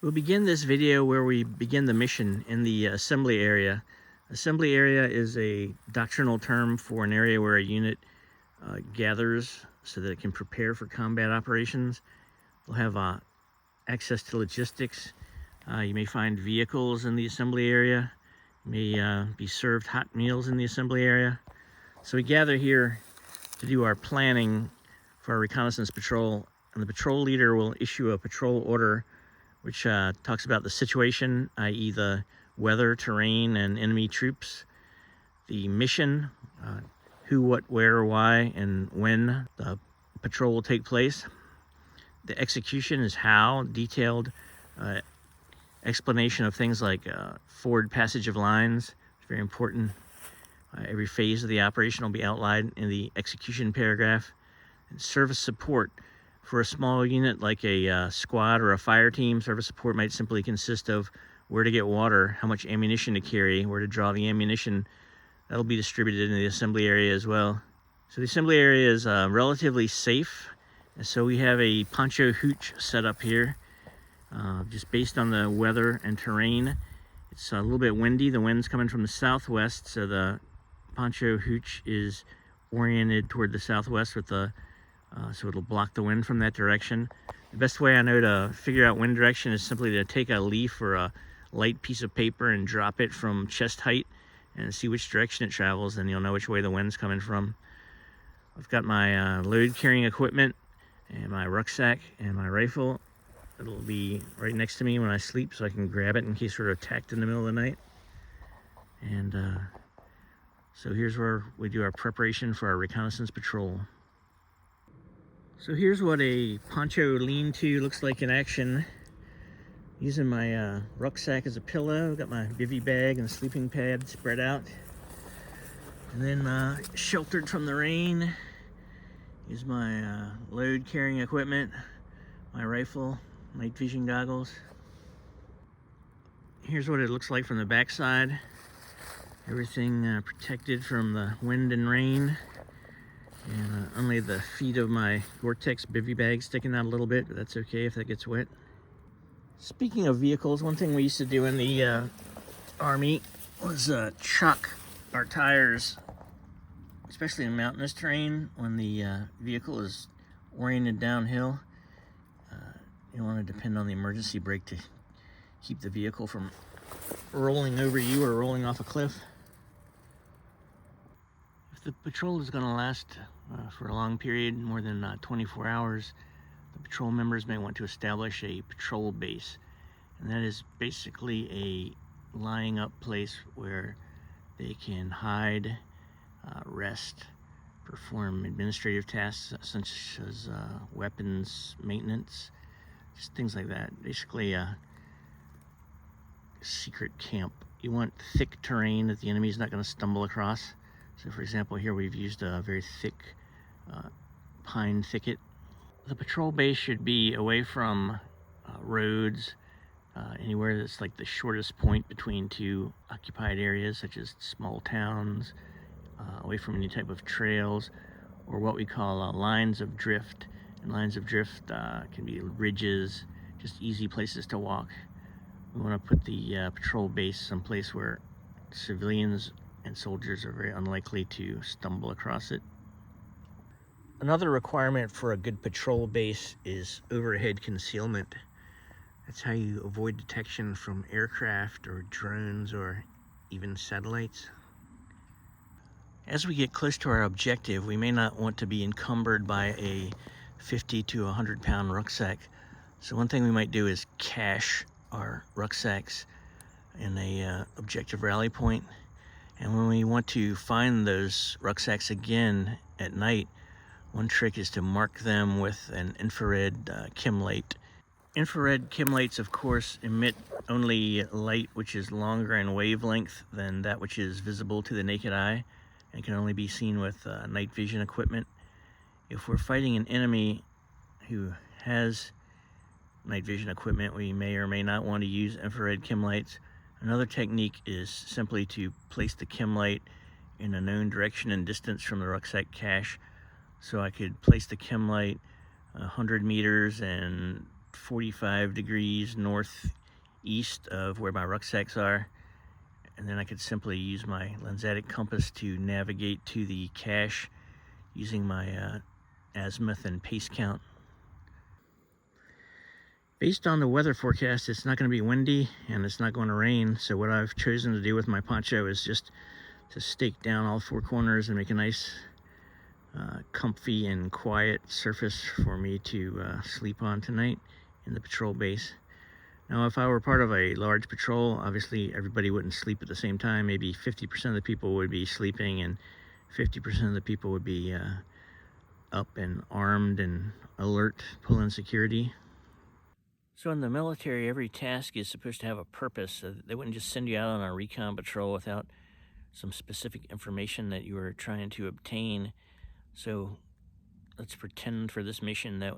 We'll begin this video where we begin the mission in the assembly area. Assembly area is a doctrinal term for an area where a unit gathers so that it can prepare for combat operations. We'll have access to logistics. You may find vehicles in the assembly area. You may be served hot meals in the assembly area. So we gather here to do our planning for our reconnaissance patrol, and the patrol leader will issue a patrol order which talks about the situation, i.e. the weather, terrain, and enemy troops, the mission, who, what, where, why, and when the patrol will take place. The execution is how, detailed explanation of things like forward passage of lines. It's very important. Every phase of the operation will be outlined in the execution paragraph. And service support. For a small unit like a squad or a fire team, service support might simply consist of where to get water, how much ammunition to carry, where to draw the ammunition. That'll be distributed in the assembly area as well. So the assembly area is relatively safe. And so we have a poncho hooch set up here, just based on the weather and terrain. It's a little bit windy. The wind's coming from the southwest, so the poncho hooch is oriented toward the southwest with the so it'll block the wind from that direction. The best way I know to figure out wind direction is simply to take a leaf or a light piece of paper and drop it from chest height and see which direction it travels, and you'll know which way the wind's coming from. I've got my load carrying equipment and my rucksack and my rifle. It'll be right next to me when I sleep so I can grab it in case we're attacked in the middle of the night. And so here's where we do our preparation for our reconnaissance patrol. So here's what a poncho lean-to looks like in action. Using my rucksack as a pillow, got my bivy bag and sleeping pad spread out. And then sheltered from the rain is my load carrying equipment, my rifle, night vision goggles. Here's what it looks like from the backside. Everything protected from the wind and rain. And only the feet of my Gore-Tex bivy bag sticking out a little bit, but that's okay if that gets wet. Speaking of vehicles, one thing we used to do in the Army was chock our tires, especially in mountainous terrain when the vehicle is oriented downhill. You want to depend on the emergency brake to keep the vehicle from rolling over you or rolling off a cliff. If the patrol is going to last for a long period, more than 24 hours, the patrol members may want to establish a patrol base. And that is basically a lying up place where they can hide, rest, perform administrative tasks such as weapons maintenance, just things like that. Basically a secret camp. You want thick terrain that the enemy is not going to stumble across. So for example, here we've used a very thick pine thicket. The patrol base should be away from roads, anywhere that's like the shortest point between two occupied areas, such as small towns, away from any type of trails, or what we call lines of drift. And lines of drift can be ridges, just easy places to walk. We want to put the patrol base someplace where civilians and soldiers are very unlikely to stumble across it. Another requirement for a good patrol base is overhead concealment. That's how you avoid detection from aircraft or drones or even satellites. As we get close to our objective, we may not want to be encumbered by a 50 to 100 pound rucksack. So one thing we might do is cache our rucksacks in a objective rally point. And when we want to find those rucksacks again at night, one trick is to mark them with an infrared chem light. Infrared chem lights, of course, emit only light which is longer in wavelength than that which is visible to the naked eye and can only be seen with night vision equipment. If we're fighting an enemy who has night vision equipment, we may or may not want to use infrared chem lights. Another technique is simply to place the chem light in a known direction and distance from the rucksack cache. So I could place the chem light 100 meters and 45 degrees northeast of where my rucksacks are. And then I could simply use my lensatic compass to navigate to the cache using my azimuth and pace count. Based on the weather forecast, it's not going to be windy and it's not going to rain. So what I've chosen to do with my poncho is just to stake down all four corners and make a nice comfy and quiet surface for me to sleep on tonight in the patrol base. Now, if I were part of a large patrol, obviously everybody wouldn't sleep at the same time. Maybe 50% of the people would be sleeping and 50% of the people would be up and armed and alert, pulling security. So in the military, every task is supposed to have a purpose. They wouldn't just send you out on a recon patrol without some specific information that you were trying to obtain. So let's pretend for this mission that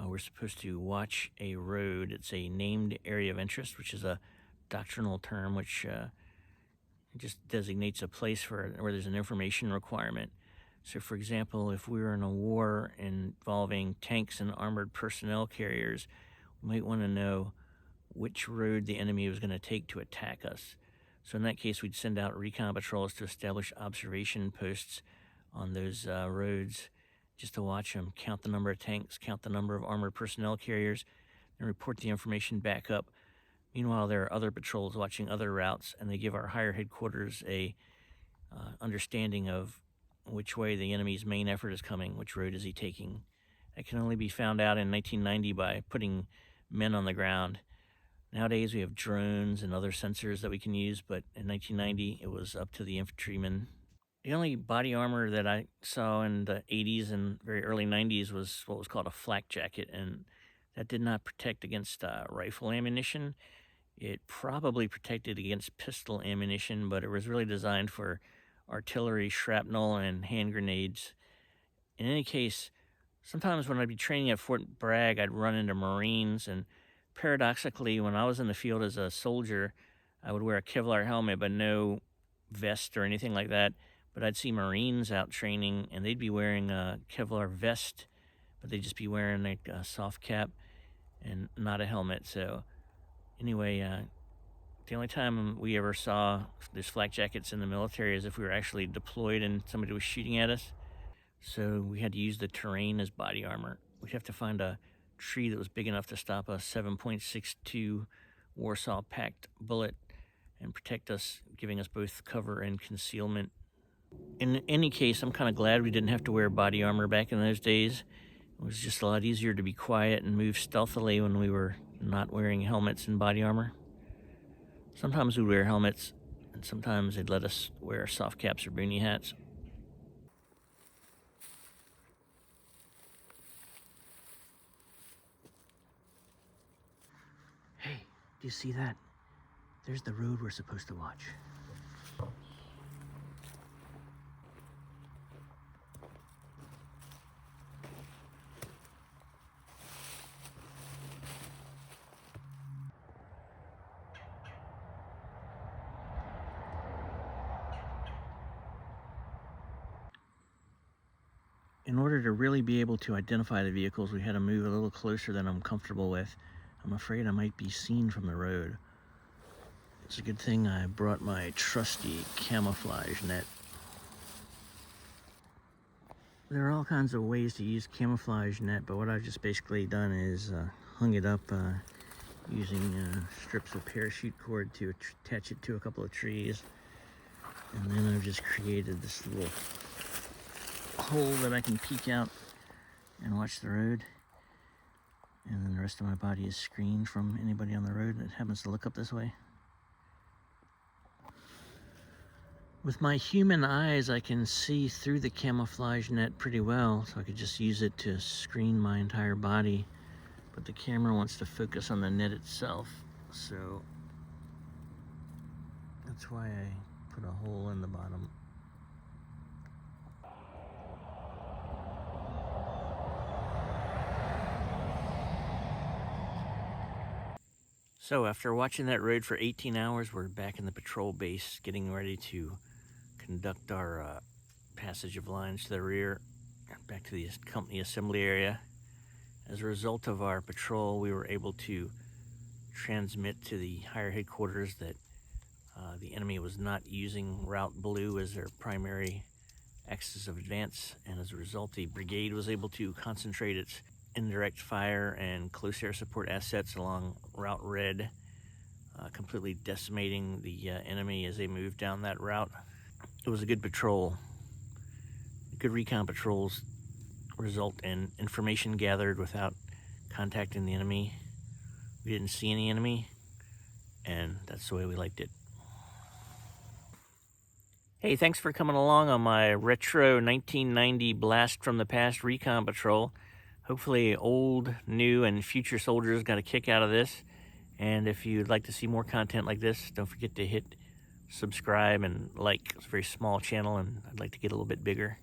we're supposed to watch a road. It's a named area of interest, which is a doctrinal term which just designates a place where there's an information requirement. So for example, if we were in a war involving tanks and armored personnel carriers, we might want to know which road the enemy was going to take to attack us. So in that case, we'd send out recon patrols to establish observation posts on those roads, just to watch them, count the number of tanks, count the number of armored personnel carriers, and report the information back up. Meanwhile, there are other patrols watching other routes, and they give our higher headquarters a understanding of which way the enemy's main effort is coming, which road is he taking. That can only be found out in 1990 by putting men on the ground. Nowadays, we have drones and other sensors that we can use, but in 1990, it was up to the infantrymen. The only body armor that I saw in the 80s and very early 90s was what was called a flak jacket, and that did not protect against rifle ammunition. It probably protected against pistol ammunition, but it was really designed for artillery, shrapnel, and hand grenades. In any case, sometimes when I'd be training at Fort Bragg, I'd run into Marines, and paradoxically, when I was in the field as a soldier, I would wear a Kevlar helmet, but no vest or anything like that. But I'd see Marines out training, and they'd be wearing a Kevlar vest, but they'd just be wearing like a soft cap and not a helmet. So anyway, the only time we ever saw these flak jackets in the military is if we were actually deployed and somebody was shooting at us. So we had to use the terrain as body armor. We'd have to find a tree that was big enough to stop a 7.62 Warsaw packed bullet and protect us, giving us both cover and concealment. In any case, I'm kind of glad we didn't have to wear body armor back in those days. It was just a lot easier to be quiet and move stealthily when we were not wearing helmets and body armor. Sometimes we'd wear helmets, and sometimes they'd let us wear soft caps or boonie hats. Hey, do you see that? There's the road we're supposed to watch. In order to really be able to identify the vehicles, we had to move a little closer than I'm comfortable with. I'm afraid I might be seen from the road. It's a good thing I brought my trusty camouflage net. There are all kinds of ways to use camouflage net, but what I've just basically done is hung it up using strips of parachute cord to attach it to a couple of trees. And then I've just created this little hole that I can peek out and watch the road. And then the rest of my body is screened from anybody on the road that happens to look up this way. With my human eyes, I can see through the camouflage net pretty well, so I could just use it to screen my entire body. But the camera wants to focus on the net itself, so that's why I put a hole in the bottom. So after watching that road for 18 hours, we're back in the patrol base, getting ready to conduct our passage of lines to the rear, back to the company assembly area. As a result of our patrol, we were able to transmit to the higher headquarters that the enemy was not using Route Blue as their primary axis of advance, and as a result, the brigade was able to concentrate its indirect fire and close air support assets along Route Red, completely decimating the enemy as they moved down that route. It was a good patrol. Good recon patrols result in information gathered without contacting the enemy. We didn't see any enemy, and that's the way we liked it. Hey, thanks for coming along on my retro 1990 Blast from the Past recon patrol. Hopefully old, new, and future soldiers got a kick out of this. And if you'd like to see more content like this, don't forget to hit subscribe and like. It's a very small channel, and I'd like to get a little bit bigger.